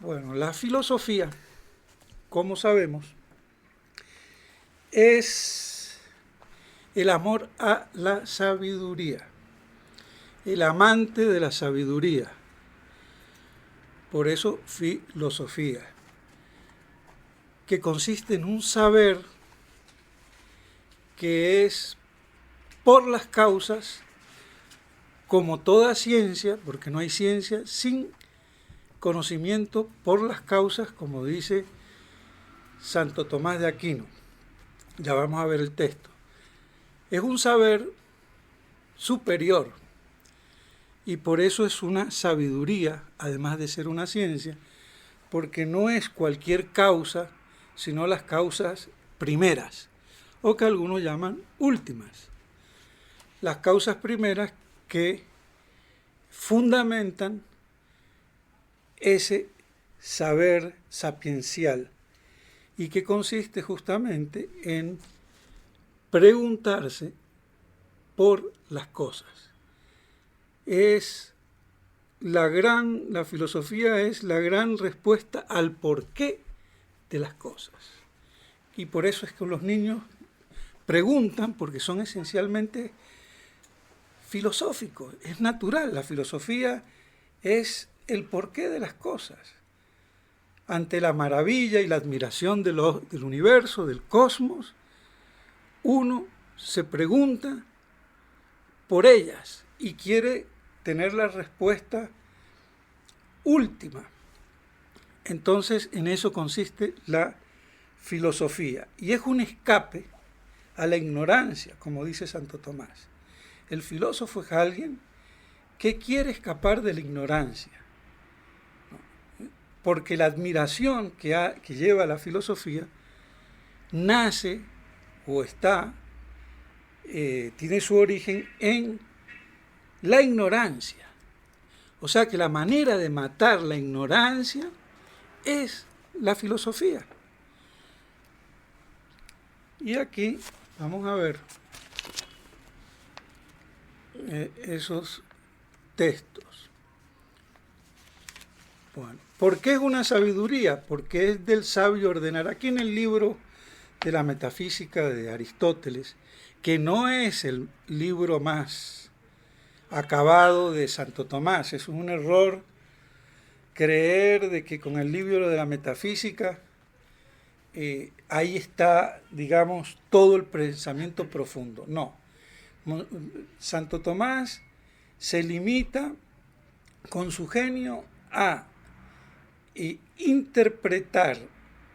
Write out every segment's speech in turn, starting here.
Bueno, la filosofía, como sabemos, es el amor a la sabiduría, el amante de la sabiduría. Por eso filosofía, que consiste en un saber que es por las causas, como toda ciencia, porque no hay ciencia sin conocimiento por las causas, como dice Santo Tomás de Aquino. Ya vamos a ver el texto. Es un saber superior y por eso es una sabiduría, además de ser una ciencia, porque no es cualquier causa, sino las causas primeras, o que algunos llaman últimas. Las causas primeras que fundamentan ese saber sapiencial y que consiste justamente en preguntarse por las cosas. La filosofía es la gran respuesta al porqué de las cosas. Y por eso es que los niños preguntan, porque son esencialmente filosóficos, es natural. La filosofía es el porqué de las cosas. Ante la maravilla y la admiración del universo, del cosmos, uno se pregunta por ellas y quiere tener la respuesta última. Entonces, en eso consiste la filosofía. Y es un escape a la ignorancia, como dice Santo Tomás. El filósofo es alguien que quiere escapar de la ignorancia. Porque la admiración que lleva a la filosofía nace o tiene su origen en la ignorancia. O sea que la manera de matar la ignorancia es la filosofía. Y aquí vamos a ver esos textos. Bueno, ¿por qué es una sabiduría? Porque es del sabio ordenar. Aquí en el libro de la metafísica de Aristóteles, que no es el libro más acabado de Santo Tomás, es un error creer de que con el libro de la metafísica ahí está, digamos, todo el pensamiento profundo. No. Santo Tomás se limita con su genio a interpretar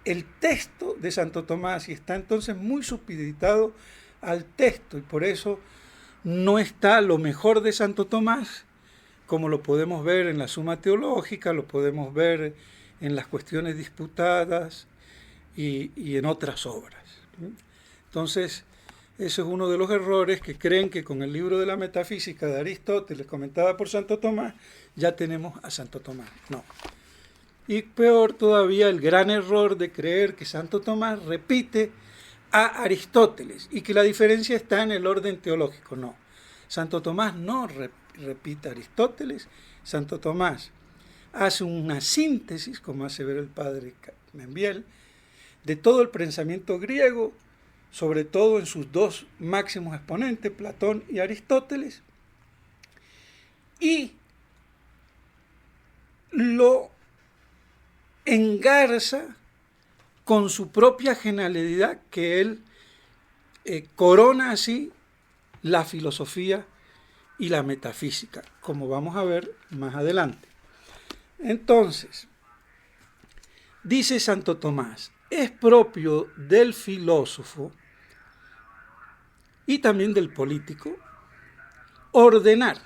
el texto de Santo Tomás y está entonces muy supeditado al texto y por eso no está lo mejor de Santo Tomás, como lo podemos ver en la Suma Teológica, lo podemos ver en las cuestiones disputadas y en otras obras. Entonces, eso es uno de los errores que creen que con el libro de la metafísica de Aristóteles, comentada por Santo Tomás, ya tenemos a Santo Tomás. No. Y peor todavía el gran error de creer que Santo Tomás repite a Aristóteles y que la diferencia está en el orden teológico. No. Santo Tomás no repite a Aristóteles. Santo Tomás hace una síntesis, como hace ver el padre Membiel, de todo el pensamiento griego, sobre todo en sus dos máximos exponentes, Platón y Aristóteles, y lo engarza con su propia genialidad que él corona así la filosofía y la metafísica, como vamos a ver más adelante. Entonces, dice Santo Tomás, es propio del filósofo y también del político ordenar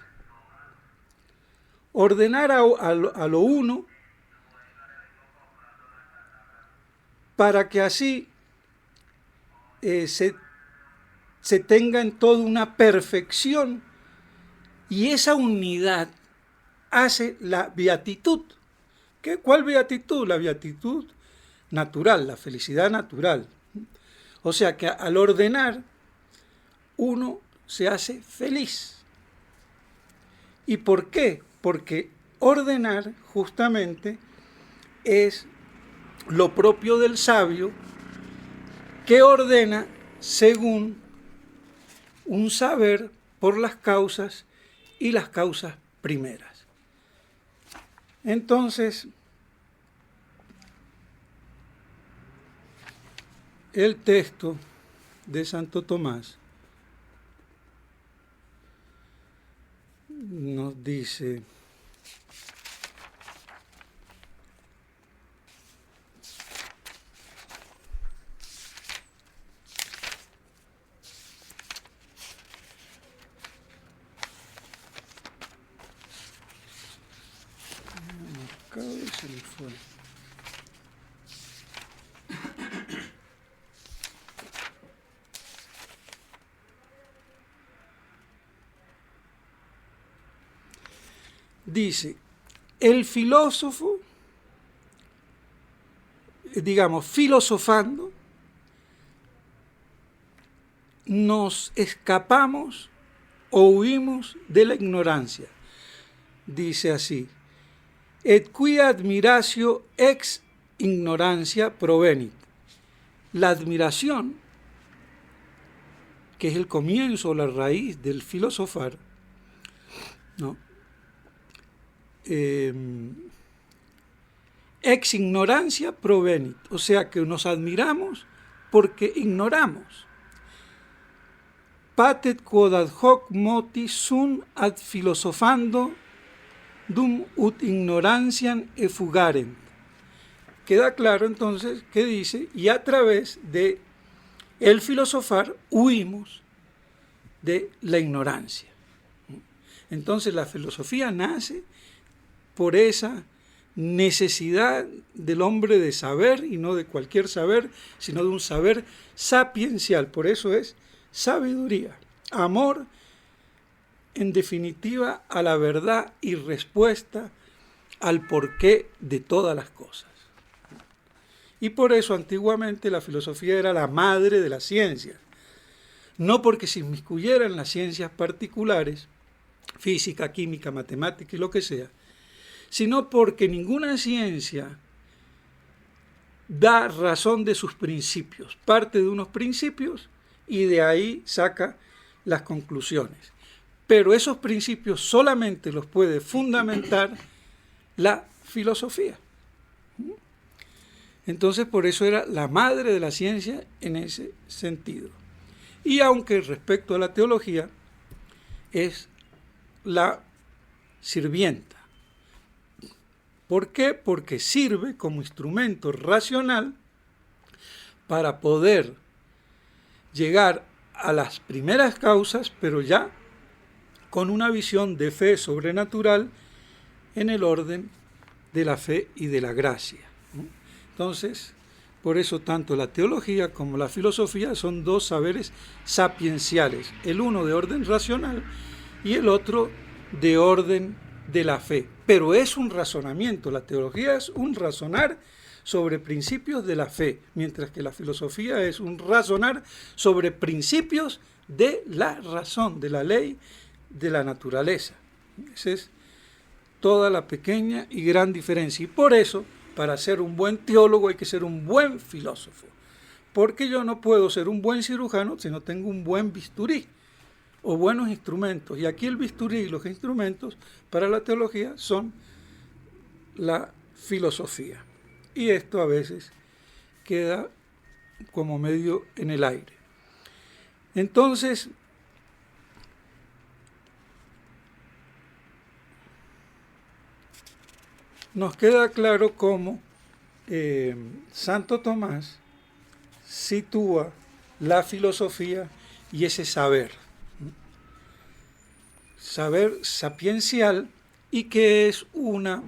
a lo uno para que así se tenga en todo una perfección y esa unidad hace la beatitud. ¿Cuál beatitud? La beatitud natural, la felicidad natural. O sea que al ordenar uno se hace feliz. ¿Y por qué? Porque ordenar justamente es lo propio del sabio, que ordena según un saber por las causas y las causas primeras. Entonces, el texto de Santo Tomás nos dice: se me fue. Dice, el filósofo, digamos, filosofando, nos escapamos o huimos de la ignorancia. Dice así: et quia admiratio ex ignorancia provenit. La admiración, que es el comienzo, la raíz del filosofar, ¿no? Ex ignorancia provenit, o sea que nos admiramos porque ignoramos. Patet quod ad hoc moti sunt ad filosofando dum ut ignorantiam effugarent. Queda claro entonces que dice, y a través de el filosofar huimos de la ignorancia. Entonces la filosofía nace por esa necesidad del hombre de saber, y no de cualquier saber, sino de un saber sapiencial. Por eso es sabiduría, amor, en definitiva, a la verdad y respuesta al porqué de todas las cosas. Y por eso antiguamente la filosofía era la madre de las ciencias. No porque se inmiscuyera en las ciencias particulares, física, química, matemática y lo que sea, sino porque ninguna ciencia da razón de sus principios, parte de unos principios y de ahí saca las conclusiones. Pero esos principios solamente los puede fundamentar la filosofía. Entonces, por eso era la madre de la ciencia en ese sentido. Y aunque respecto a la teología es la sirvienta. ¿Por qué? Porque sirve como instrumento racional para poder llegar a las primeras causas, pero ya con una visión de fe sobrenatural en el orden de la fe y de la gracia. Entonces, por eso tanto la teología como la filosofía son dos saberes sapienciales, el uno de orden racional y el otro de orden de la fe. Pero es un razonamiento, la teología es un razonar sobre principios de la fe, mientras que la filosofía es un razonar sobre principios de la razón, de la ley, de la naturaleza. Esa es toda la pequeña y gran diferencia. Y por eso, para ser un buen teólogo hay que ser un buen filósofo. Porque yo no puedo ser un buen cirujano si no tengo un buen bisturí o buenos instrumentos. Y aquí el bisturí y los instrumentos para la teología son la filosofía. Y esto a veces queda como medio en el aire. Entonces, nos queda claro cómo Santo Tomás sitúa la filosofía y ese saber sapiencial, y que es una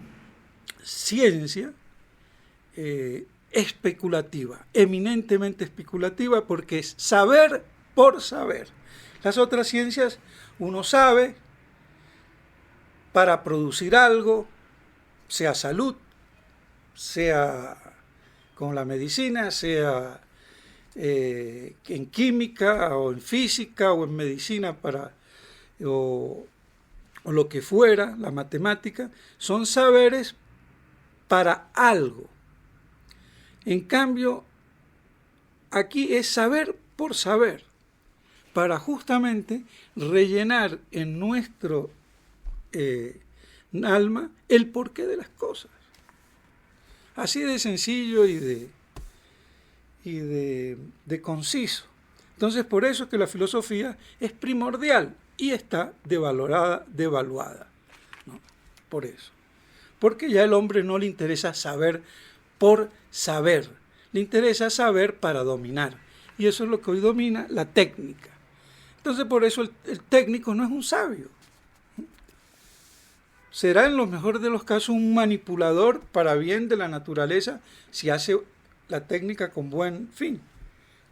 ciencia especulativa, eminentemente especulativa, porque es saber por saber. Las otras ciencias uno sabe para producir algo, sea salud, sea con la medicina, sea en química o en física o en medicina o lo que fuera, la matemática, son saberes para algo. En cambio, aquí es saber por saber, para justamente rellenar en nuestro alma el porqué de las cosas. Así de sencillo y de conciso. Entonces, por eso es que la filosofía es primordial y está devaluada, ¿no? Por eso. Porque ya al hombre no le interesa saber por saber, le interesa saber para dominar. Y eso es lo que hoy domina la técnica. Entonces, por eso el técnico no es un sabio. Será en lo mejor de los casos un manipulador para bien de la naturaleza si hace la técnica con buen fin.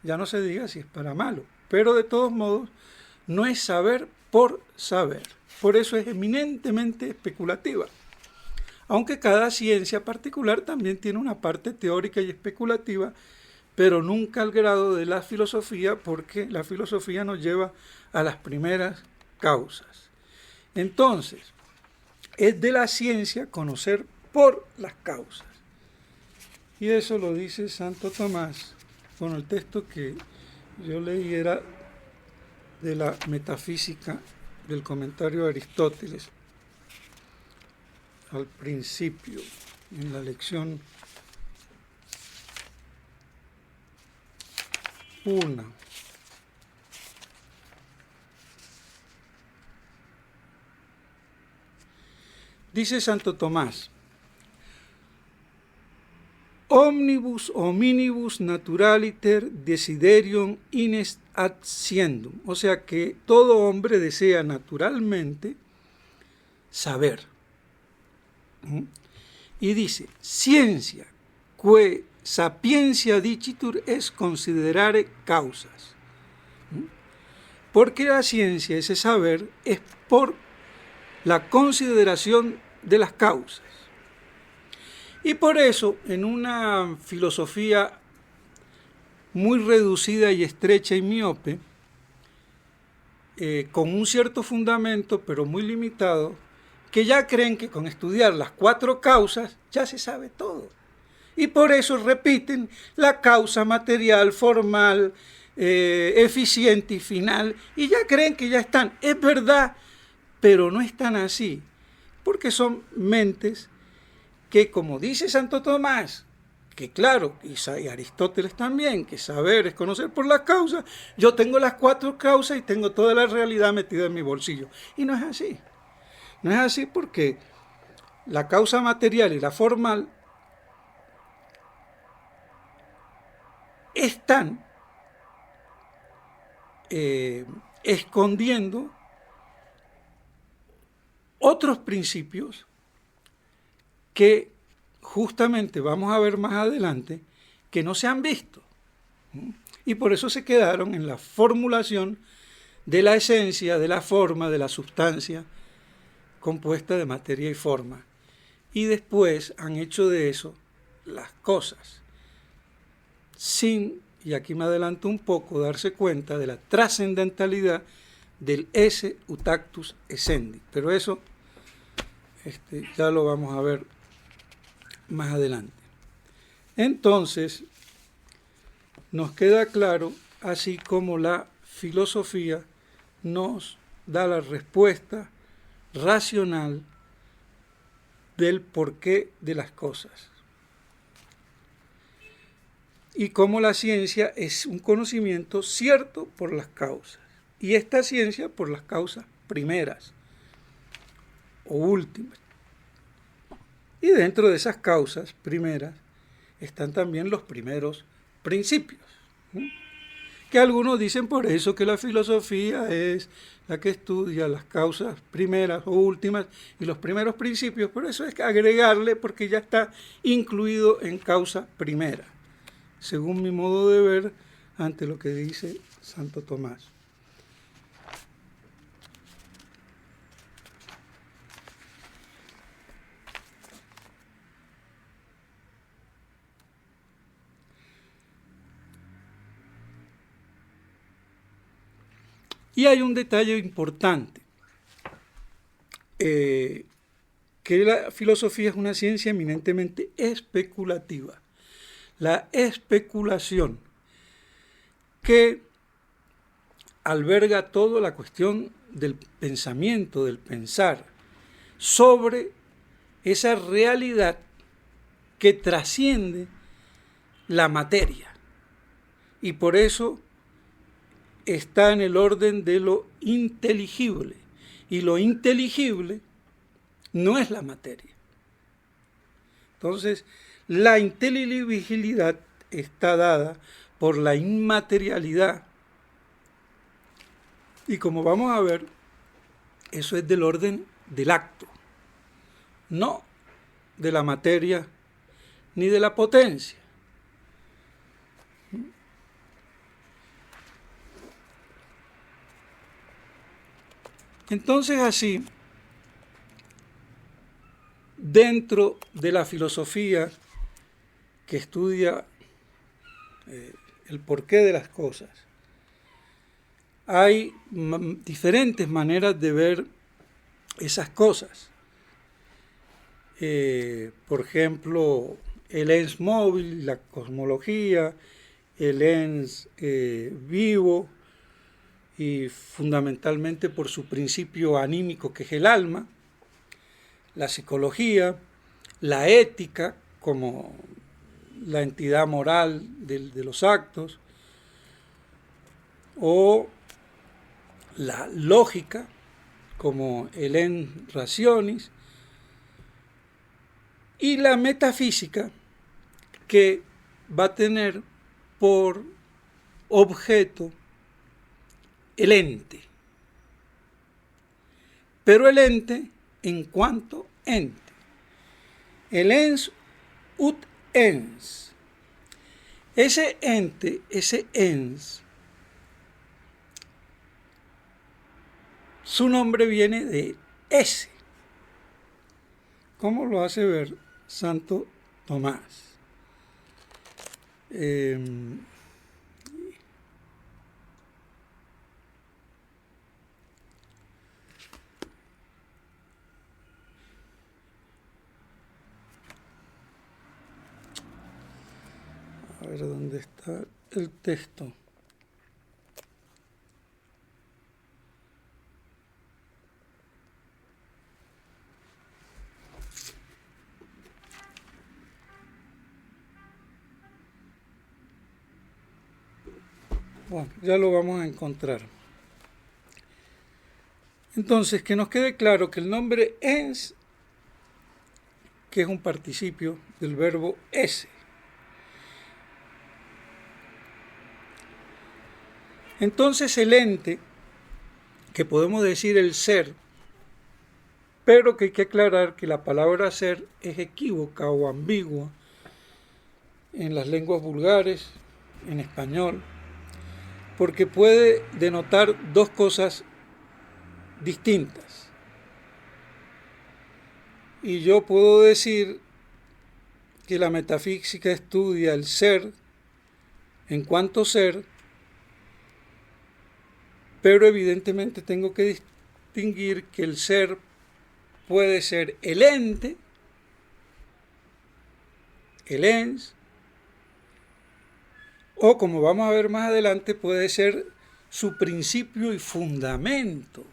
Ya no se diga si es para malo. Pero de todos modos, no es saber por saber. Por eso es eminentemente especulativa. Aunque cada ciencia particular también tiene una parte teórica y especulativa, pero nunca al grado de la filosofía, porque la filosofía nos lleva a las primeras causas. Entonces, es de la ciencia conocer por las causas. Y eso lo dice Santo Tomás. Bueno, el texto que yo leí era de la metafísica del comentario de Aristóteles al principio, en la lección 1. Dice Santo Tomás: omnibus hominibus naturaliter desiderium inest acciendum. O sea que todo hombre desea naturalmente saber. Y dice: ciencia, que sapiencia dicitur es considerare causas. Porque la ciencia, ese saber, es por la consideración de las causas. Y por eso, en una filosofía muy reducida y estrecha y miope, con un cierto fundamento, pero muy limitado, que ya creen que con estudiar las 4 causas ya se sabe todo. Y por eso repiten la causa material, formal, eficiente y final, y ya creen que ya están. Es verdad, pero no están así, porque son mentes que, como dice Santo Tomás, que claro, y Aristóteles también, que saber es conocer por las causas, yo tengo las 4 causas y tengo toda la realidad metida en mi bolsillo. Y no es así. No es así porque la causa material y la formal están escondiendo otros principios que justamente vamos a ver más adelante que no se han visto. Y por eso se quedaron en la formulación de la esencia, de la forma, de la sustancia compuesta de materia y forma. Y después han hecho de eso las cosas, sin, y aquí me adelanto un poco, darse cuenta de la trascendentalidad del esse ut actus essendi. Pero eso ya lo vamos a ver más adelante. Entonces, nos queda claro, así como la filosofía nos da la respuesta racional del porqué de las cosas. Y como la ciencia es un conocimiento cierto por las causas. Y esta ciencia por las causas primeras o últimas. Y dentro de esas causas primeras están también los primeros principios. Que algunos dicen por eso que la filosofía es la que estudia las causas primeras o últimas y los primeros principios, pero eso es agregarle porque ya está incluido en causa primera, según mi modo de ver ante lo que dice Santo Tomás. Y hay un detalle importante. que la filosofía es una ciencia eminentemente especulativa. La especulación que alberga toda la cuestión del pensamiento, del pensar, sobre esa realidad que trasciende la materia. Y por eso está en el orden de lo inteligible. Y lo inteligible no es la materia. Entonces, la inteligibilidad está dada por la inmaterialidad. Y como vamos a ver, eso es del orden del acto, no de la materia ni de la potencia. Entonces así, dentro de la filosofía que estudia el porqué de las cosas, hay diferentes maneras de ver esas cosas. Por ejemplo, el ens móvil, la cosmología, el ens vivo, y fundamentalmente por su principio anímico que es el alma, la psicología, la ética como la entidad moral de los actos, o la lógica como el ens rationis, y la metafísica que va a tener por objeto el ente, pero el ente en cuanto ente, el ens ut ens. Ese ente, ese ens, su nombre viene de ese, como lo hace ver Santo Tomás. A ver dónde está el texto. Bueno, ya lo vamos a encontrar. Entonces, que nos quede claro que el nombre ens, que es un participio del verbo esse. Entonces el ente, que podemos decir el ser, pero que hay que aclarar que la palabra ser es equívoca o ambigua en las lenguas vulgares, en español, porque puede denotar dos cosas distintas. Y yo puedo decir que la metafísica estudia el ser en cuanto ser, pero evidentemente tengo que distinguir que el ser puede ser el ente, el ens, o como vamos a ver más adelante, puede ser su principio y fundamento,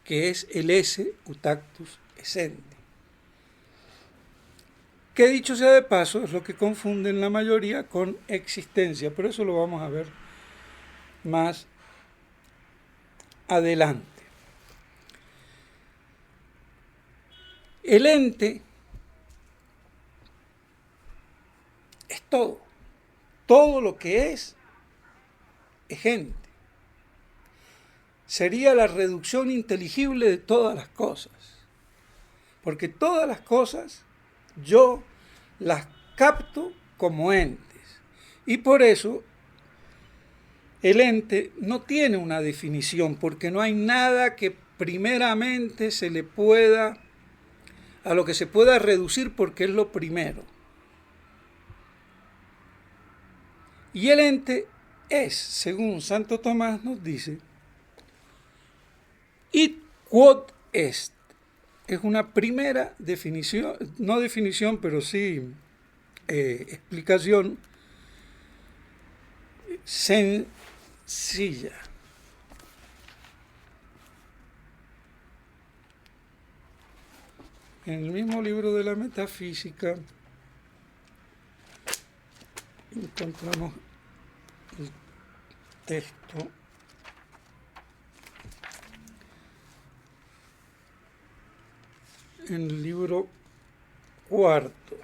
que es el esse ut actus essendi. Que dicho sea de paso, es lo que confunden la mayoría con existencia, pero eso lo vamos a ver más adelante. El ente es todo. Todo lo que es ente. Sería la reducción inteligible de todas las cosas. Porque todas las cosas yo las capto como entes. Y por eso el ente no tiene una definición, porque no hay nada que primeramente se le pueda, a lo que se pueda reducir porque es lo primero. Y el ente es, según Santo Tomás nos dice, id quod est, es una primera definición, no definición, pero sí explicación sencilla. En el mismo libro de la metafísica encontramos el texto en el libro cuarto.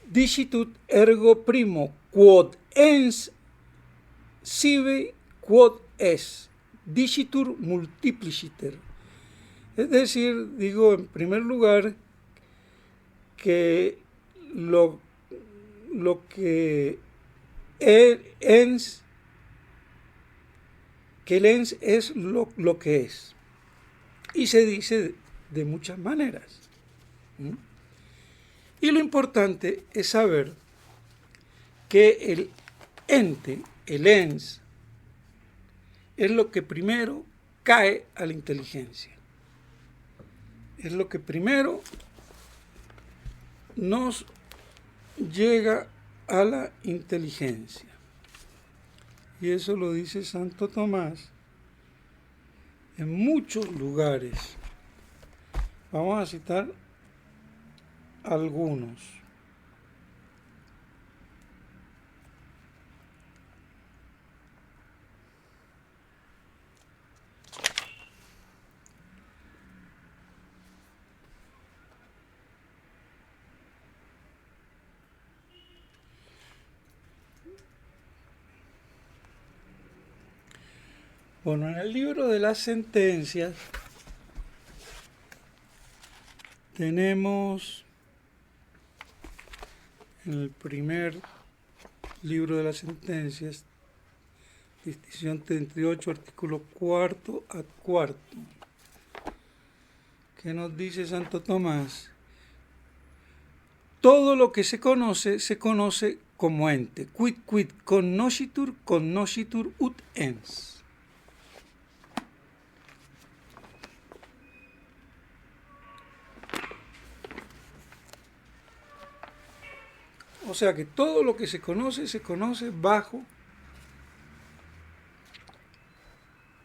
Dicitut ergo primo quod ens sive quod es, dicitur multipliciter. Es decir, digo en primer lugar que lo que el ens es lo que es. Y se dice de muchas maneras. Y lo importante es saber que el ente, el ens, es lo que primero cae a la inteligencia. Es lo que primero nos llega a la inteligencia. Y eso lo dice Santo Tomás en muchos lugares. Vamos a citar algunos. Bueno, en el libro de las sentencias tenemos en el primer libro de las sentencias, distinción 38, artículo cuarto a cuarto, que nos dice Santo Tomás: todo lo que se conoce como ente. Quid cognoscitur ut ens. O sea que todo lo que se conoce bajo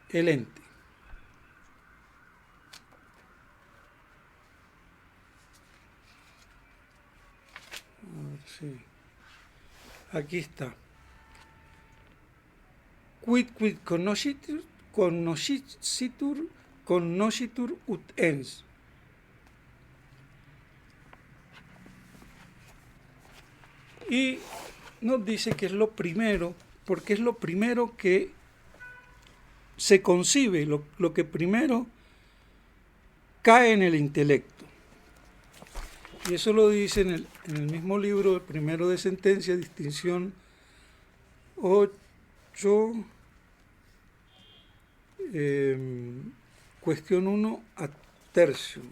el ente. Sí. Aquí está. Quid cognoscitur ut ens. Y nos dice que es lo primero, porque es lo primero que se concibe, lo que primero cae en el intelecto. Y eso lo dice en el mismo libro, el primero de sentencia, distinción 8, cuestión 1 a tercio.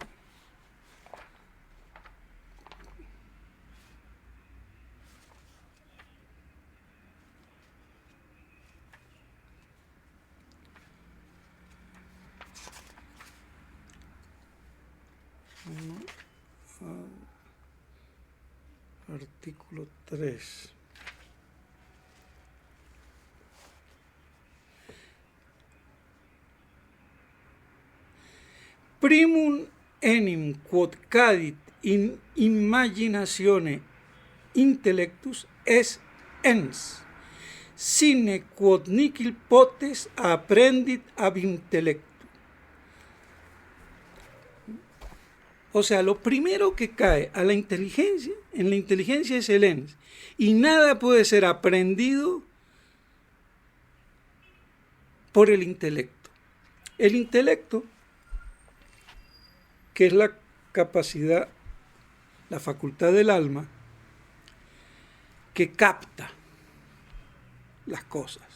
Artículo 3. Primum enim quod cadit in imaginatione intellectus es ens, sine quod nihil potes apprendit ab intellectu. O sea, lo primero que cae a la inteligencia, en la inteligencia es el ens, y nada puede ser aprendido por el intelecto. El intelecto, que es la capacidad, la facultad del alma, que capta las cosas.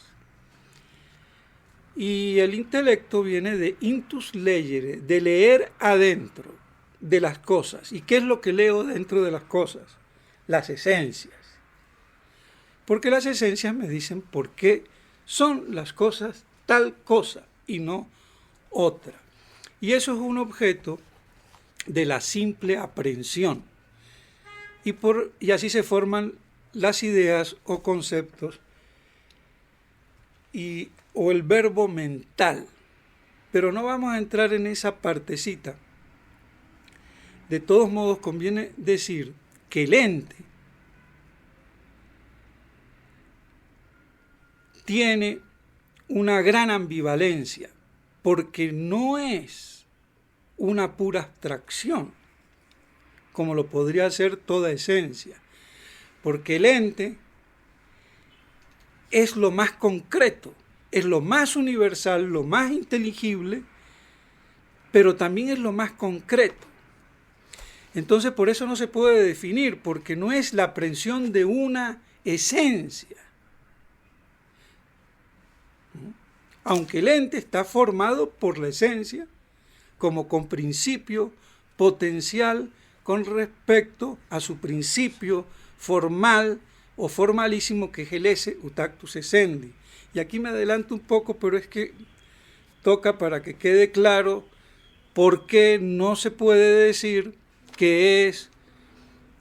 Y el intelecto viene de intus legere, de leer adentro de las cosas. ¿Y qué es lo que leo dentro de las cosas? Las esencias. Porque las esencias me dicen por qué son las cosas tal cosa y no otra. Y eso es un objeto de la simple aprehensión. Y así se forman las ideas o conceptos o el verbo mental. Pero no vamos a entrar en esa partecita. De todos modos, conviene decir que el ente tiene una gran ambivalencia, porque no es una pura abstracción, como lo podría ser toda esencia, porque el ente es lo más concreto, es lo más universal, lo más inteligible, pero también es lo más concreto. Entonces por eso no se puede definir, porque no es la aprehensión de una esencia. Aunque el ente está formado por la esencia, como con principio potencial con respecto a su principio formal o formalísimo, que es el esse ut actus essendi. Y aquí me adelanto un poco, pero es que toca para que quede claro por qué no se puede decir que es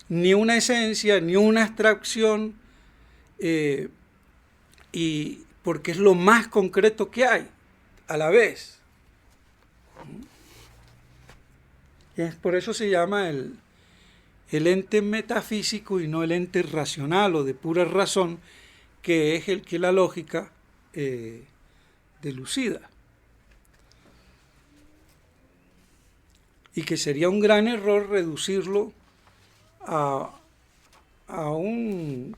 ni una esencia ni una abstracción, y porque es lo más concreto que hay a la vez. Por eso se llama el ente metafísico y no el ente racional o de pura razón, que es el que la lógica delucida. Y que sería un gran error reducirlo a una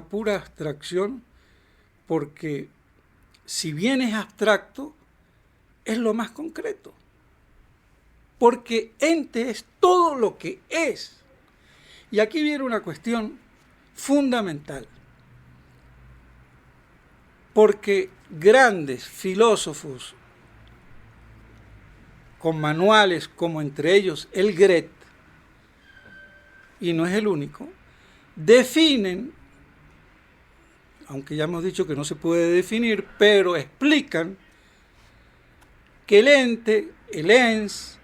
pura abstracción, porque si bien es abstracto, es lo más concreto. Porque ente es todo lo que es. Y aquí viene una cuestión fundamental. Porque grandes filósofos con manuales como entre ellos el Gret, y no es el único, definen, aunque ya hemos dicho que no se puede definir, pero explican que el ente, el ens,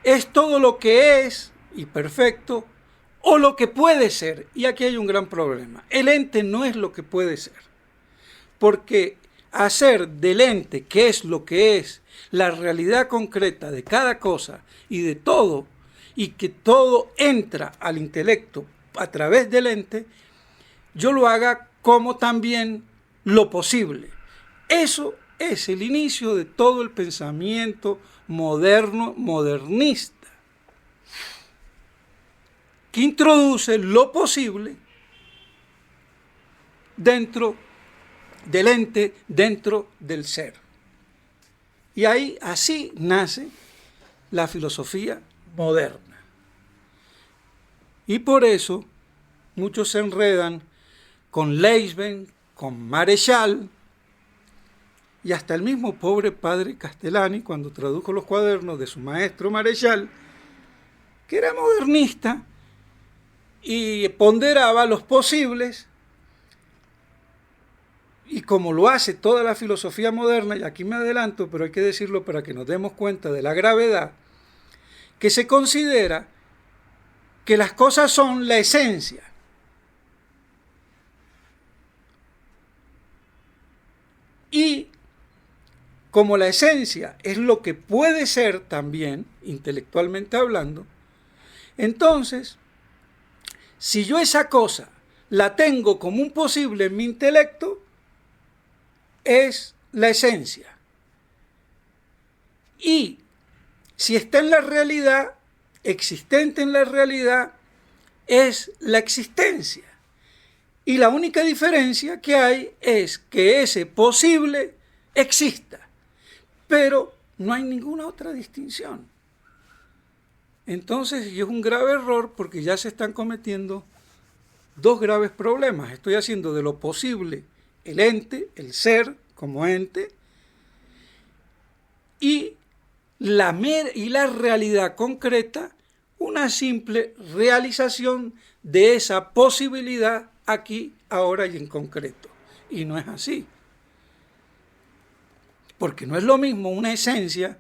es todo lo que es y perfecto, o lo que puede ser. Y aquí hay un gran problema. El ente no es lo que puede ser, porque hacer del ente, que es lo que es, la realidad concreta de cada cosa y de todo, y que todo entra al intelecto a través del ente, yo lo haga como también lo posible. Eso es el inicio de todo el pensamiento moderno, modernista, que introduce lo posible dentro del ente, dentro del ser. Y ahí así nace la filosofía moderna. Y por eso muchos se enredan con Leibniz, con Marechal, y hasta el mismo pobre padre Castellani, cuando tradujo los cuadernos de su maestro Marechal, que era modernista y ponderaba los posibles, y como lo hace toda la filosofía moderna, y aquí me adelanto, pero hay que decirlo para que nos demos cuenta de la gravedad, que se considera que las cosas son la esencia. Y como la esencia es lo que puede ser también, intelectualmente hablando, entonces, si yo esa cosa la tengo como un posible en mi intelecto, es la esencia. Y si está en la realidad, existente en la realidad, es la existencia. Y la única diferencia que hay es que ese posible exista, pero no hay ninguna otra distinción. Entonces, y es un grave error, porque ya se están cometiendo dos graves problemas. Estoy haciendo de lo posible el ente, el ser como ente, y la realidad concreta, una simple realización de esa posibilidad aquí, ahora y en concreto. Y no es así. porque no es lo mismo una esencia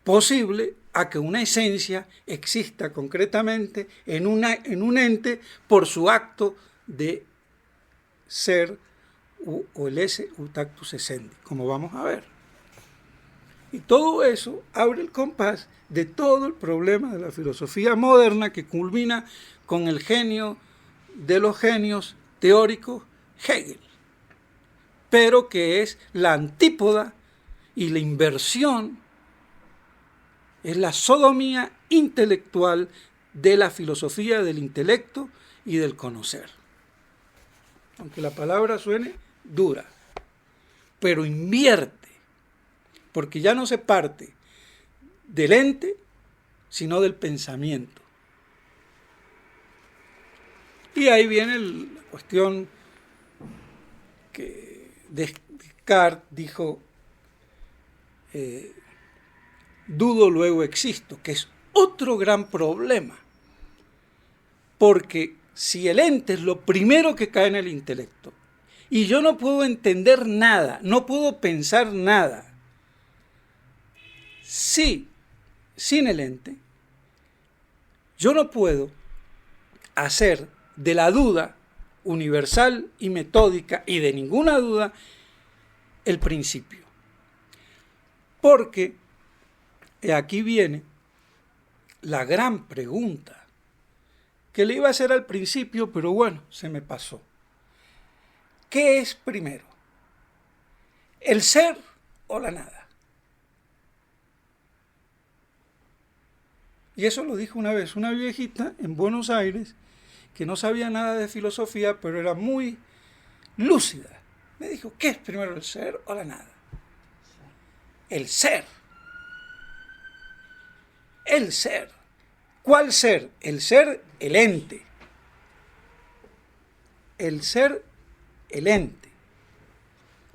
posible a que una esencia exista concretamente en un ente por su acto de ser o el esse utactus essendi, como vamos a ver. Y todo eso abre el compás de todo el problema de la filosofía moderna que culmina con el genio de los genios teóricos, Hegel, pero que es la antípoda y la inversión, es la sodomía intelectual de la filosofía del intelecto y del conocer. Aunque la palabra suene dura, pero invierte, porque ya no se parte del ente, sino del pensamiento. Y ahí viene la cuestión que Descartes dijo, dudo, luego existo, que es otro gran problema, porque si el ente es lo primero que cae en el intelecto, y yo no puedo entender nada, no puedo pensar nada, sin el ente, yo no puedo hacer de la duda universal y metódica, y de ninguna duda, el principio. Porque aquí viene la gran pregunta que le iba a hacer al principio, pero bueno, se me pasó. ¿Qué es primero? ¿El ser o la nada? Y eso lo dijo una vez una viejita en Buenos Aires que no sabía nada de filosofía, pero era muy lúcida. Me dijo, ¿qué es primero, el ser o la nada? El ser. El ser. ¿Cuál ser? El ser, el ente. El ser, el ente.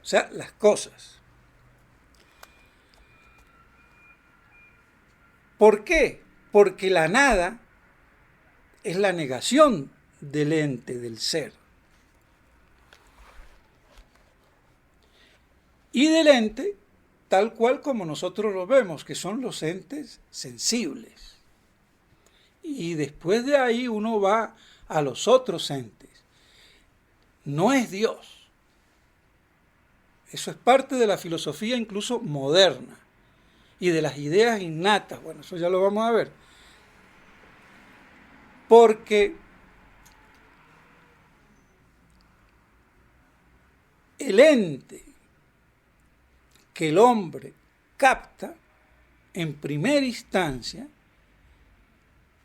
O sea, las cosas. ¿Por qué? Porque la nada es la negación del ente, del ser. Y del ente, tal cual como nosotros lo vemos, que son los entes sensibles. Y después de ahí uno va a los otros entes. No es Dios. Eso es parte de la filosofía incluso moderna y de las ideas innatas. Bueno, eso ya lo vamos a ver. Porque el ente que el hombre capta en primera instancia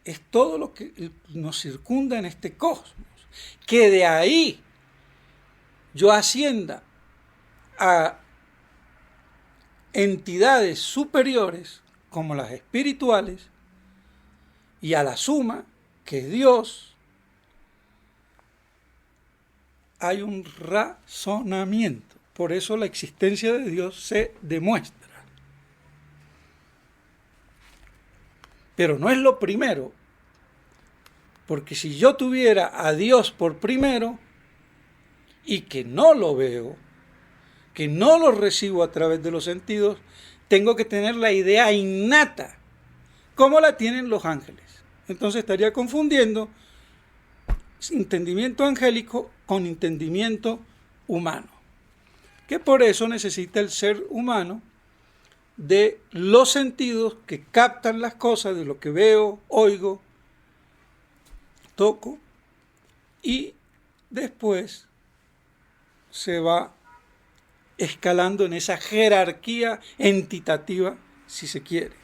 es todo lo que nos circunda en este cosmos. Que de ahí yo ascienda a entidades superiores como las espirituales y a la suma que es Dios, hay un razonamiento. Por eso la existencia de Dios se demuestra. Pero no es lo primero, porque si yo tuviera a Dios por primero y que no lo veo, que no lo recibo a través de los sentidos, tengo que tener la idea innata, como la tienen los ángeles. Entonces estaría confundiendo entendimiento angélico con entendimiento humano, que por eso necesita el ser humano de los sentidos que captan las cosas, de lo que veo, oigo, toco, y después se va escalando en esa jerarquía entitativa, si se quiere.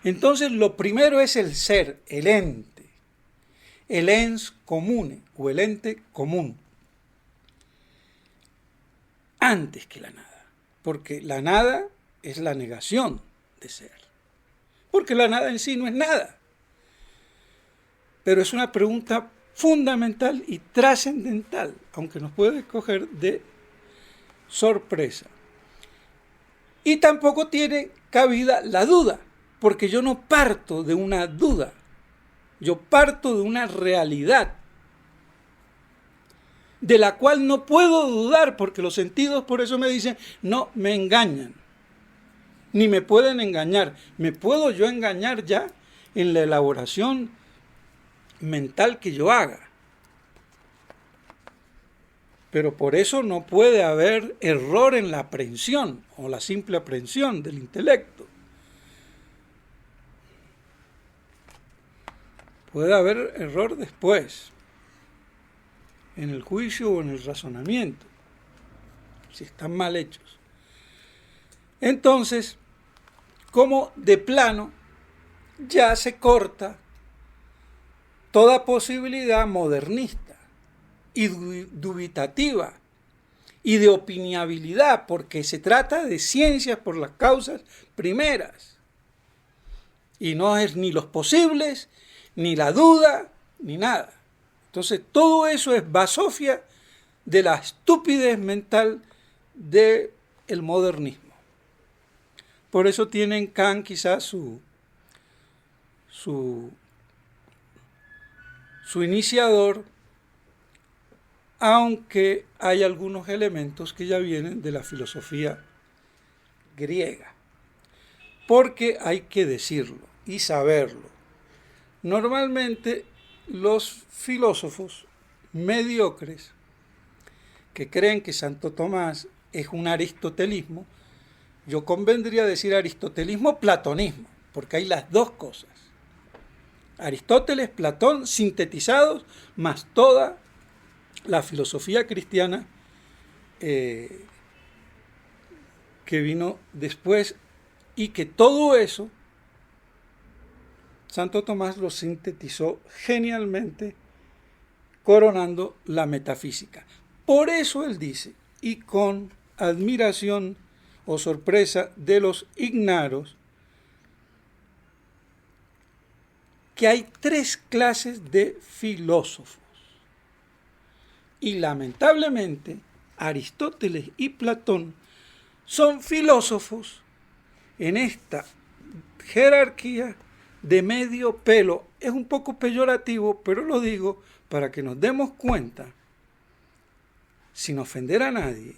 Entonces, lo primero es el ser, el ente, el ens comune o el ente común, antes que la nada, porque la nada es la negación de ser, porque la nada en sí no es nada, pero es una pregunta fundamental y trascendental, aunque nos puede coger de sorpresa. Y tampoco tiene cabida la duda, porque yo no parto de una duda, yo parto de una realidad. de la cual no puedo dudar, porque los sentidos por eso me dicen, no me engañan, ni me pueden engañar. Me puedo yo engañar ya en la elaboración mental que yo haga. Pero por eso no puede haber error en la aprehensión o la simple aprehensión del intelecto. Puede haber error después, en el juicio o en el razonamiento, si están mal hechos. Entonces, como de plano, ya se corta toda posibilidad modernista y dubitativa y de opinabilidad, porque se trata de ciencias por las causas primeras. Y no es ni los posibles, ni la duda, ni nada. Entonces todo eso es basofia de la estupidez mental del modernismo. Por eso tiene en Kant quizás su iniciador, aunque hay algunos elementos que ya vienen de la filosofía griega. Porque hay que decirlo y saberlo. Normalmente los filósofos mediocres que creen que Santo Tomás es un aristotelismo, yo convendría decir aristotelismo platonismo, porque hay las dos cosas. Aristóteles, Platón, sintetizados, más toda la filosofía cristiana que vino después, y que todo eso Santo Tomás lo sintetizó genialmente, coronando la metafísica. Por eso él dice, y con admiración o sorpresa de los ignaros, que hay 3 clases de filósofos. Y lamentablemente, Aristóteles y Platón son filósofos en esta jerarquía de medio pelo. Es un poco peyorativo, pero lo digo para que nos demos cuenta, sin ofender a nadie,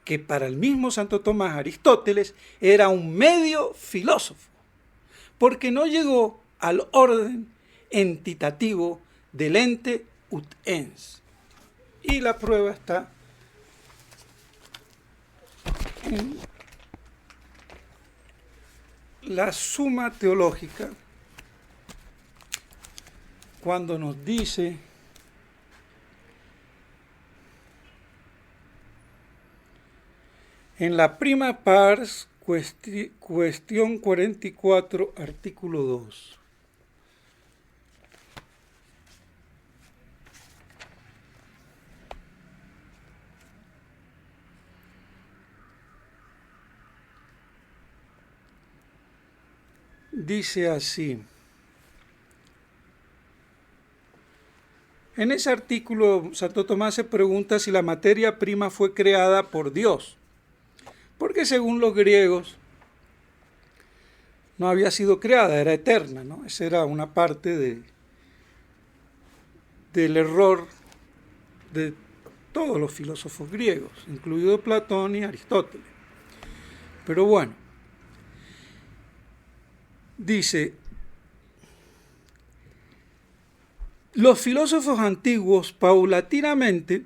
que para el mismo Santo Tomás Aristóteles era un medio filósofo, porque no llegó al orden entitativo del ente ut ens. Y la prueba está en la Suma Teológica, cuando nos dice en la prima pars, cuestión 44, artículo 2. Dice así. En ese artículo, Santo Tomás se pregunta si la materia prima fue creada por Dios, porque según los griegos no había sido creada, era eterna, ¿no? Esa era una parte del error de todos los filósofos griegos, incluido Platón y Aristóteles. Pero bueno, dice, los filósofos antiguos paulatinamente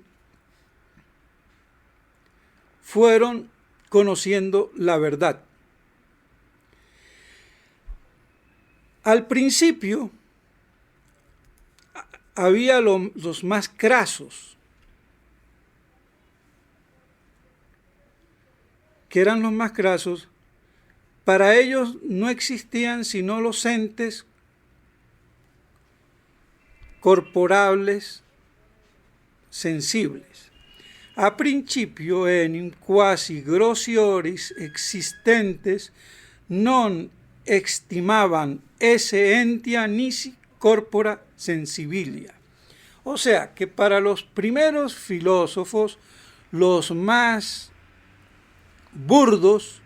fueron conociendo la verdad. Al principio había los más crasos, que eran los más crasos. Para ellos no existían sino los entes corporables sensibles. A principio enim quasi grossioris existentes non estimaban esse entia nisi corpora sensibilia. O sea, que para los primeros filósofos, los más burdos,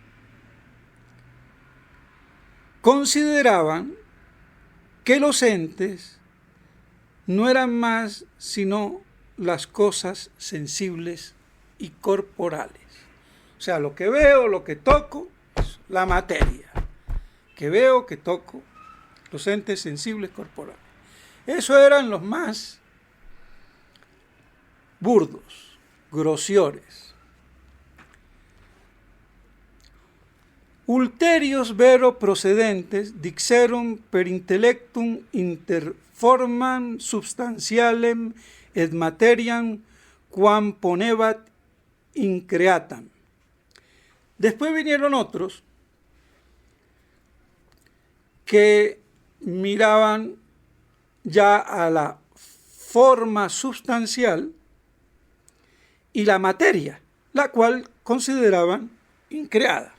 consideraban que los entes no eran más sino las cosas sensibles y corporales. O sea, lo que veo, lo que toco, es la materia. Que veo, que toco, los entes sensibles corporales. Eso eran los más burdos, grosiores. Ulterios vero procedentes dixerum per intellectum interformam substantialem et materiam quam ponebat increatam. Después vinieron otros que miraban ya a la forma sustancial y la materia, la cual consideraban increada.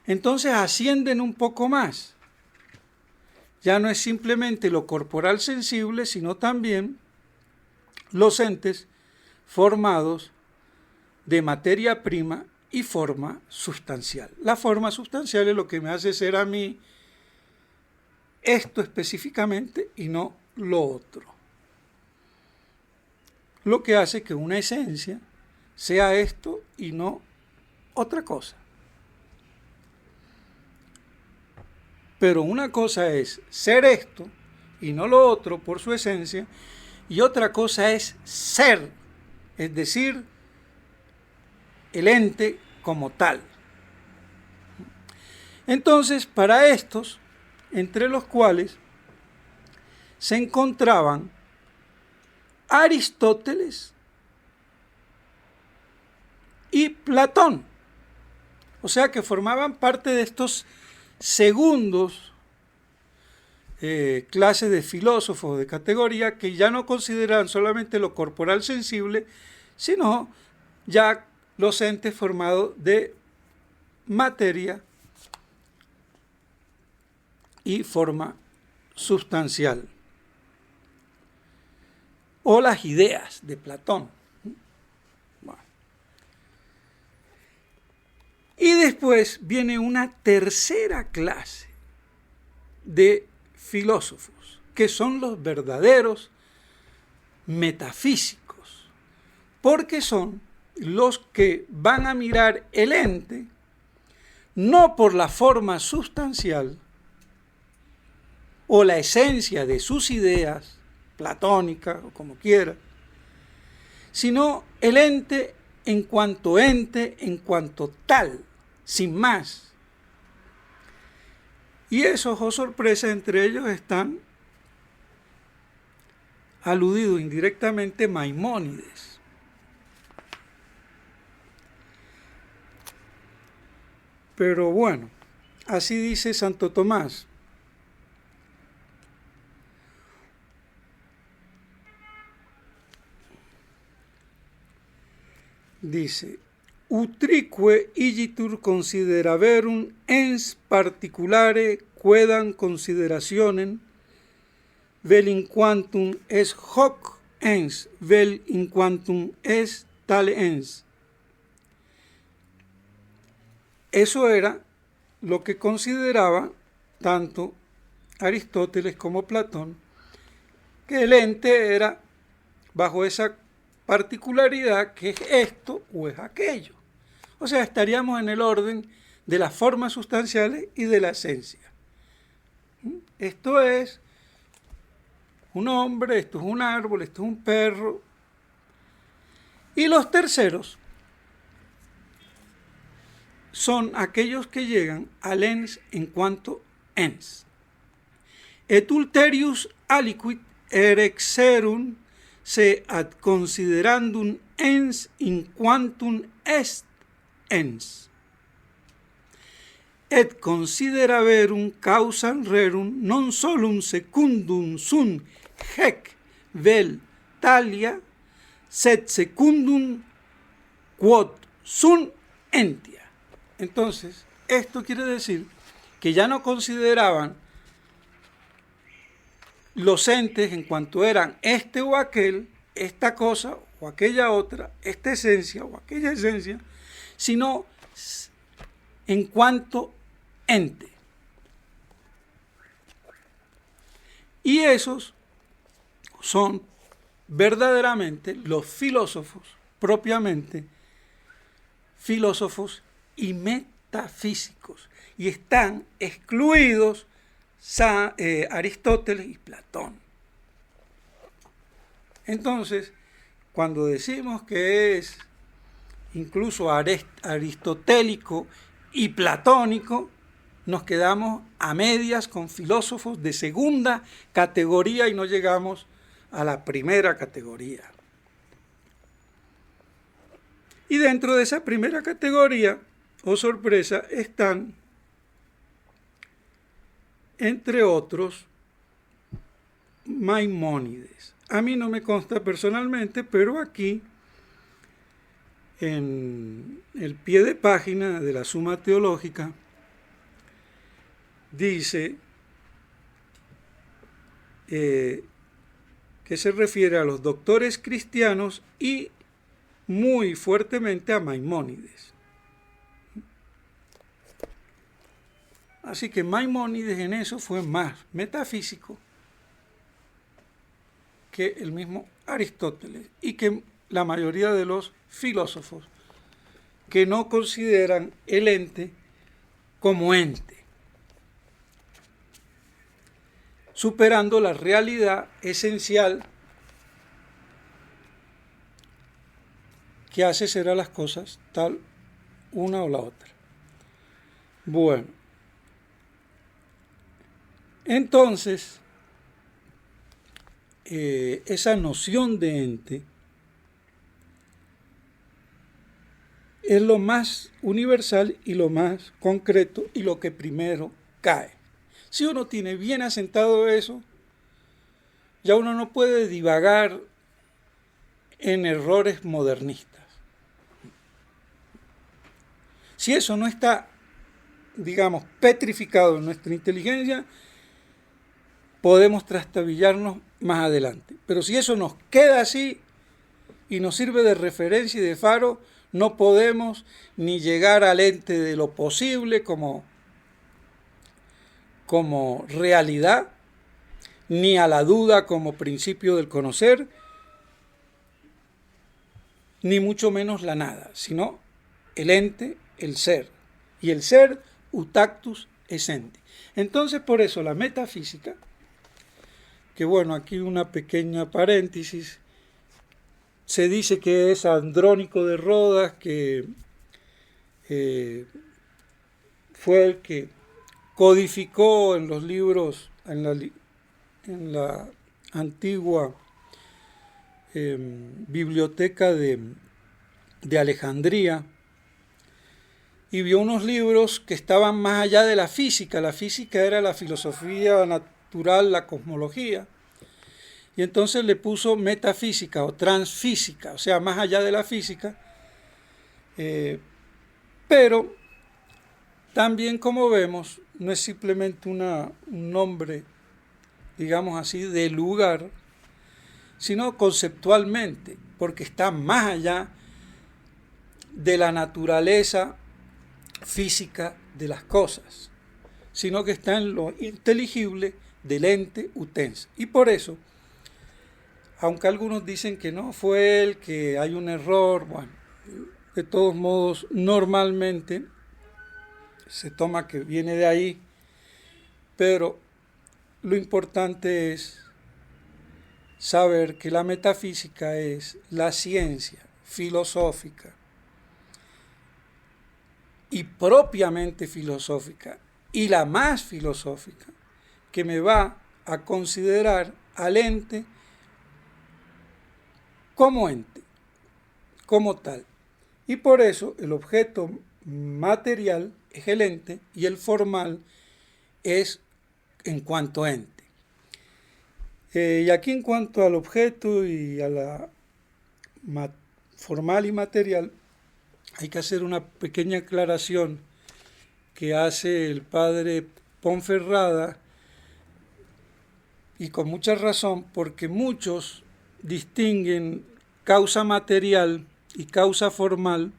Entonces ascienden un poco más. Ya no es simplemente lo corporal sensible, sino también los entes formados de materia prima y forma sustancial. La forma sustancial es lo que me hace ser a mí esto específicamente y no lo otro. Lo que hace que una esencia sea esto y no otra cosa. Pero una cosa es ser esto y no lo otro por su esencia, y otra cosa es ser, es decir, el ente como tal. Entonces, para estos, entre los cuales se encontraban Aristóteles y Platón, o sea que formaban parte de estos segundos clases de filósofos de categoría que ya no consideran solamente lo corporal sensible, sino ya los entes formados de materia y forma sustancial, o las ideas de Platón. Bueno. Y después viene una tercera clase de filósofos, que son los verdaderos metafísicos, porque son los que van a mirar el ente no por la forma sustancial o la esencia de sus ideas, platónicas o como quiera, sino el ente, en cuanto tal, sin más. Y eso, oh sorpresa, entre ellos están aludidos indirectamente Maimónides. Pero bueno, así dice Santo Tomás. Dice, utrique igitur consideraverum ens particulare quedam considerationem vel in quantum es hoc ens vel in quantum es tale ens. Eso era lo que consideraba tanto Aristóteles como Platón, que el ente era bajo esa particularidad que es esto o es aquello. O sea, estaríamos en el orden de las formas sustanciales y de la esencia. Esto es un hombre, esto es un árbol, esto es un perro. Y los terceros son aquellos que llegan al ens en cuanto ens. Et ulterius aliquid erexerum se ad considerandum ens in quantum est ens. Et consideraverum causam rerum non solum secundum sum hec vel talia, sed secundum quod sum entia. Entonces, esto quiere decir que ya no consideraban los entes en cuanto eran este o aquel, esta cosa o aquella otra, esta esencia o aquella esencia, sino en cuanto ente. Y esos son verdaderamente los filósofos, propiamente filósofos y metafísicos, y están excluidos Aristóteles y Platón. Entonces, cuando decimos que es incluso aristotélico y platónico, nos quedamos a medias con filósofos de segunda categoría y no llegamos a la primera categoría. Y dentro de esa primera categoría, oh sorpresa, están, entre otros, Maimónides. A mí no me consta personalmente, pero aquí, en el pie de página de la Suma Teológica, dice que se refiere a los doctores cristianos y muy fuertemente a Maimónides. Así que Maimónides en eso fue más metafísico que el mismo Aristóteles y que la mayoría de los filósofos que no consideran el ente como ente, superando la realidad esencial que hace ser a las cosas tal una o la otra. Bueno, entonces, esa noción de ente es lo más universal y lo más concreto y lo que primero cae. Si uno tiene bien asentado eso, ya uno no puede divagar en errores modernistas. Si eso no está, digamos, petrificado en nuestra inteligencia, podemos trastabillarnos más adelante. Pero si eso nos queda así y nos sirve de referencia y de faro, no podemos ni llegar al ente de lo posible como realidad, ni a la duda como principio del conocer, ni mucho menos la nada, sino el ente, el ser, y el ser utactus essenti. Entonces, por eso la metafísica, que bueno, aquí una pequeña paréntesis, se dice que es Andrónico de Rodas, que fue el que codificó en los libros, en la antigua biblioteca de Alejandría, y vio unos libros que estaban más allá de la física. La física era la filosofía natural, la cosmología, y entonces le puso metafísica o transfísica, o sea, más allá de la física, pero también, como vemos, no es simplemente un nombre, digamos así, de lugar, sino conceptualmente, porque está más allá de la naturaleza física de las cosas, sino que está en lo inteligible del ente utens. Y por eso, aunque algunos dicen que no fue él, que hay un error, bueno, de todos modos, normalmente se toma que viene de ahí, pero lo importante es saber que la metafísica es la ciencia filosófica y propiamente filosófica, y la más filosófica, que me va a considerar al ente, como tal. Y por eso el objeto material es el ente y el formal es en cuanto ente. Y aquí, en cuanto al objeto y a la formal y material, hay que hacer una pequeña aclaración que hace el padre Ponferrada, y con mucha razón, porque muchos distinguen causa material y causa formal.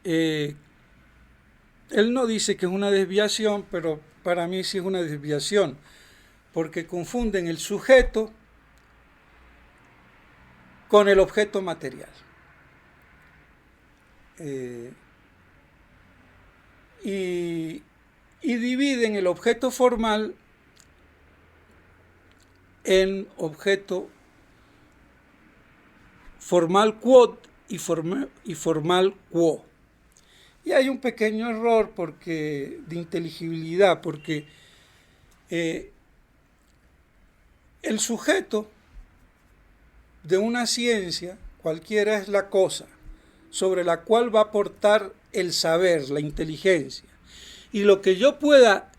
Él no dice que es una desviación, pero para mí sí es una desviación, porque confunden el sujeto con el objeto material. Y dividen el objeto formal en objeto formal quod y formal quo. Y hay un pequeño error de inteligibilidad, porque el sujeto de una ciencia, cualquiera, es la cosa sobre la cual va a aportar el saber, la inteligencia. Y lo que yo pueda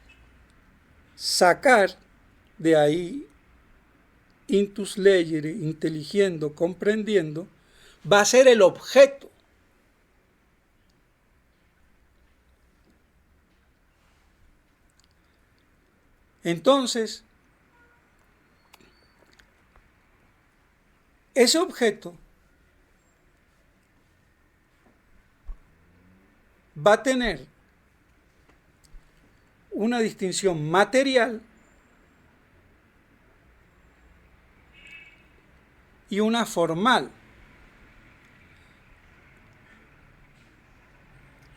sacar de ahí, intus legere, inteligiendo, comprendiendo, va a ser el objeto. Entonces, ese objeto va a tener una distinción material y una formal.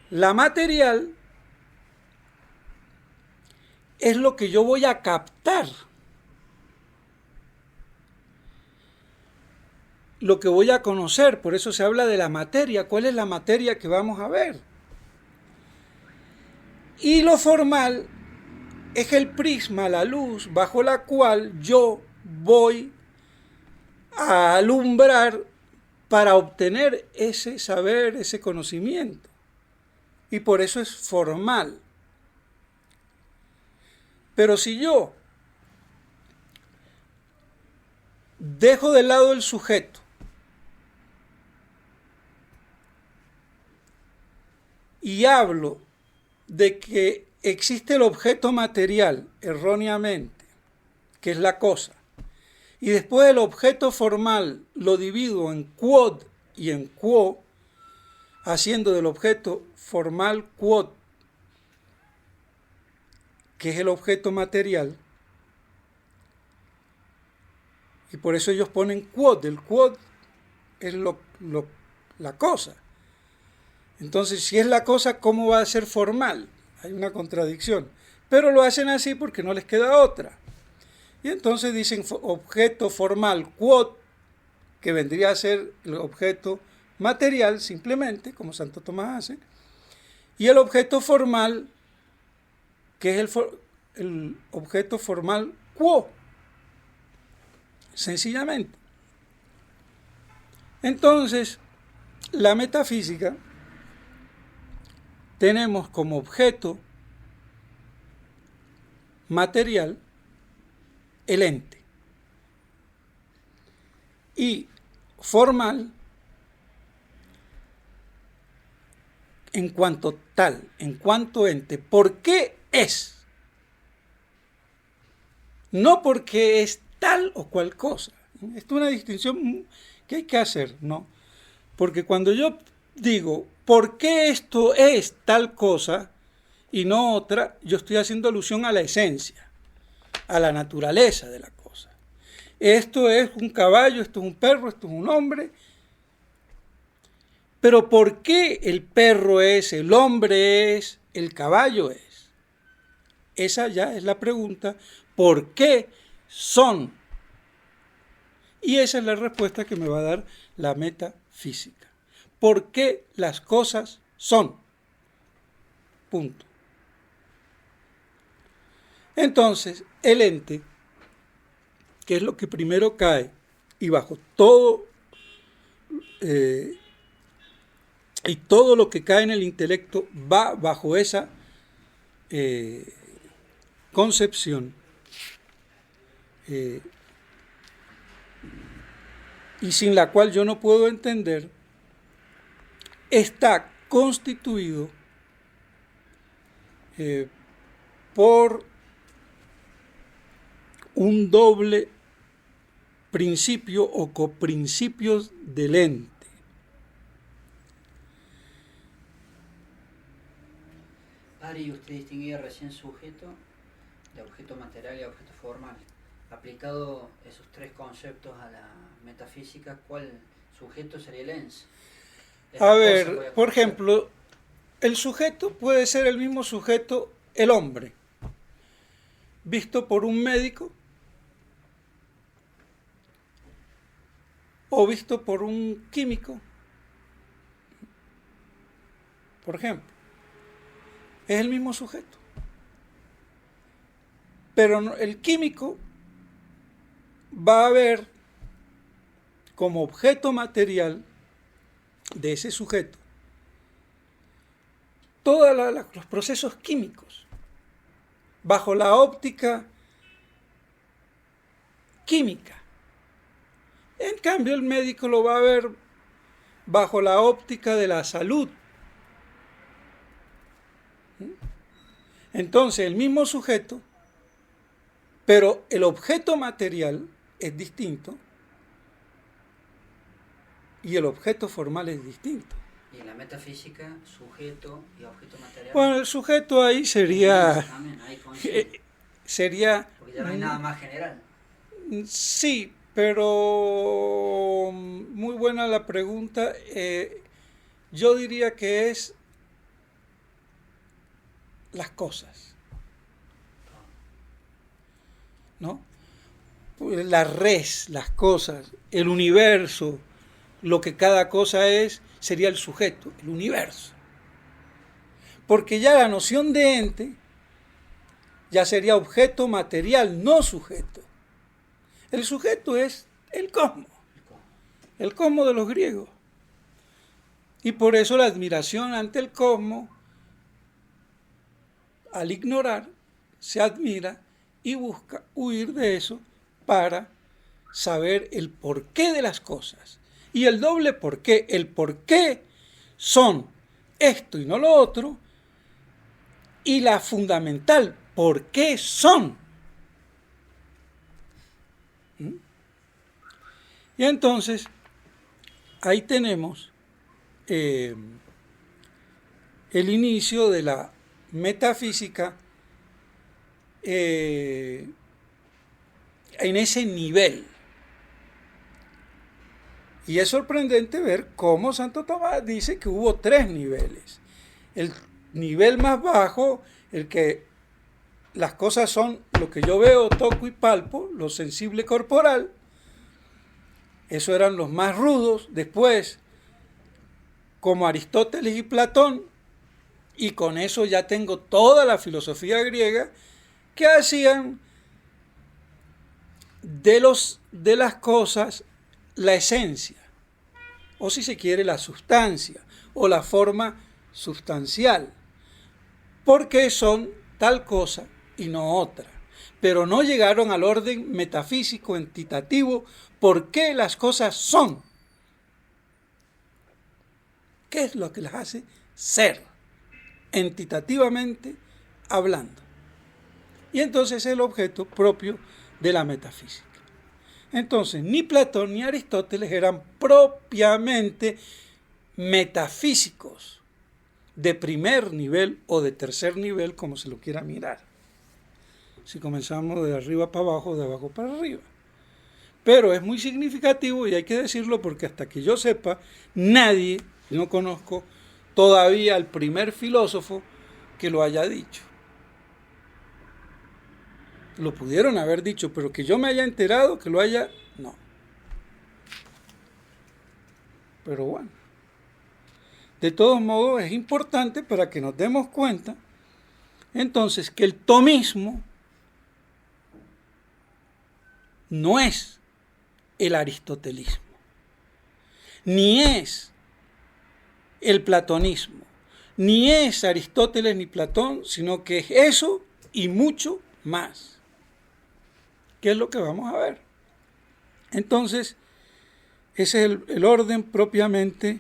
La material es lo que yo voy a captar, lo que voy a conocer. Por eso se habla de la materia. ¿Cuál es la materia que vamos a ver? Y lo formal es el prisma, la luz, bajo la cual yo voy a alumbrar para obtener ese saber, ese conocimiento. Y por eso es formal. Pero si yo dejo de lado el sujeto y hablo de que existe el objeto material erróneamente, que es la cosa, y después el objeto formal lo divido en quod y en quo, haciendo del objeto formal quod, que es el objeto material, y por eso ellos ponen quod. El quod es la cosa. Entonces, si es la cosa, ¿cómo va a ser formal? Hay una contradicción. Pero lo hacen así porque no les queda otra. Y entonces dicen objeto formal quod, que vendría a ser el objeto material simplemente, como Santo Tomás hace, y el objeto formal, que es el objeto formal quo, sencillamente. Entonces, la metafísica tenemos como objeto material el ente y formal en cuanto tal, en cuanto ente. ¿Por qué es? No porque es tal o cual cosa. Esto es una distinción que hay que hacer, ¿no? Porque cuando yo digo, ¿por qué esto es tal cosa y no otra? Yo estoy haciendo alusión a la esencia, a la naturaleza de la cosa. Esto es un caballo, esto es un perro, esto es un hombre. Pero ¿por qué el perro es, el hombre es, el caballo es? Esa ya es la pregunta. ¿Por qué son? Y esa es la respuesta que me va a dar la metafísica. ¿Por qué las cosas son? Punto. Entonces, el ente, que es lo que primero cae, y bajo todo, y todo lo que cae en el intelecto va bajo esa concepción, y sin la cual yo no puedo entender, está constituido por un doble principio o coprincipios del ente. Padre, y usted distinguía recién sujeto de objeto material y objeto formal. aplicado esos tres conceptos a la metafísica, ¿cuál sujeto sería el ens? A ver, por ejemplo, el sujeto puede ser el mismo sujeto, el hombre, visto por un médico o visto por un químico, por ejemplo. Es el mismo sujeto. Pero el químico va a ver como objeto material de ese sujeto todos los procesos químicos bajo la óptica química. En cambio, el médico lo va a ver bajo la óptica de la salud. Entonces, el mismo sujeto, pero el objeto material es distinto y el objeto formal es distinto. Y en la metafísica, sujeto y objeto material. Bueno, el sujeto ahí sería... También, ahí sería... porque ya no hay nada más general. Sí, pero muy buena la pregunta. Yo diría que es las cosas, ¿no? La res, las cosas, el universo, lo que cada cosa es, sería el sujeto, el universo. Porque ya la noción de ente ya sería objeto material, no sujeto. El sujeto es el cosmos de los griegos. Y por eso la admiración ante el cosmos, al ignorar, se admira y busca huir de eso para saber el porqué de las cosas. Y el doble porqué, el porqué son esto y no lo otro, y la fundamental, ¿por qué son? Y entonces, ahí tenemos el inicio de la metafísica en ese nivel. Y es sorprendente ver cómo Santo Tomás dice que hubo 3 niveles. El nivel más bajo, el que las cosas son lo que yo veo, toco y palpo, lo sensible corporal. Eso eran los más rudos. Después, como Aristóteles y Platón, y con eso ya tengo toda la filosofía griega, que hacían de las cosas la esencia, o si se quiere la sustancia, o la forma sustancial, porque son tal cosa y no otra. Pero no llegaron al orden metafísico entitativo, ¿por qué las cosas son? ¿Qué es lo que las hace ser? Entitativamente hablando. Y entonces es el objeto propio de la metafísica. Entonces, ni Platón ni Aristóteles eran propiamente metafísicos de primer nivel o de tercer nivel, como se lo quiera mirar. Si comenzamos de arriba para abajo, de abajo para arriba. Pero es muy significativo y hay que decirlo porque hasta que yo sepa, nadie, no conozco todavía al primer filósofo que lo haya dicho. Lo pudieron haber dicho, pero que yo me haya enterado, que lo haya, no. Pero bueno. De todos modos, es importante para que nos demos cuenta, entonces, que el tomismo no es el aristotelismo, ni es el platonismo, ni es Aristóteles ni Platón, sino que es eso y mucho más. ¿Qué es lo que vamos a ver? Entonces, ese es el orden propiamente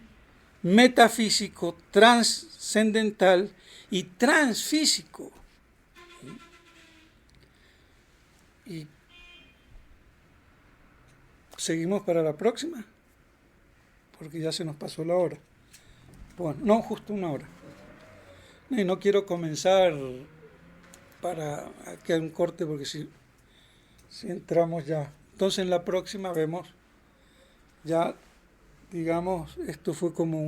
metafísico, trascendental y transfísico. Y seguimos para la próxima, porque ya se nos pasó la hora. Bueno, no, justo una hora. Y no quiero comenzar para que haya un corte, porque si Si entramos ya. Entonces en la próxima vemos ya, digamos, esto fue como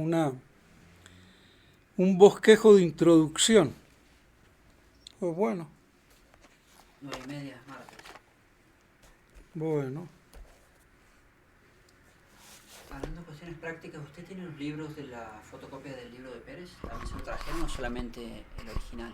un bosquejo de introducción. Pues bueno, 9:30, martes. bueno. Hablando de cuestiones prácticas, ¿usted tiene los libros de la fotocopia del libro de Pérez? ¿También se lo trajeron o solamente el original?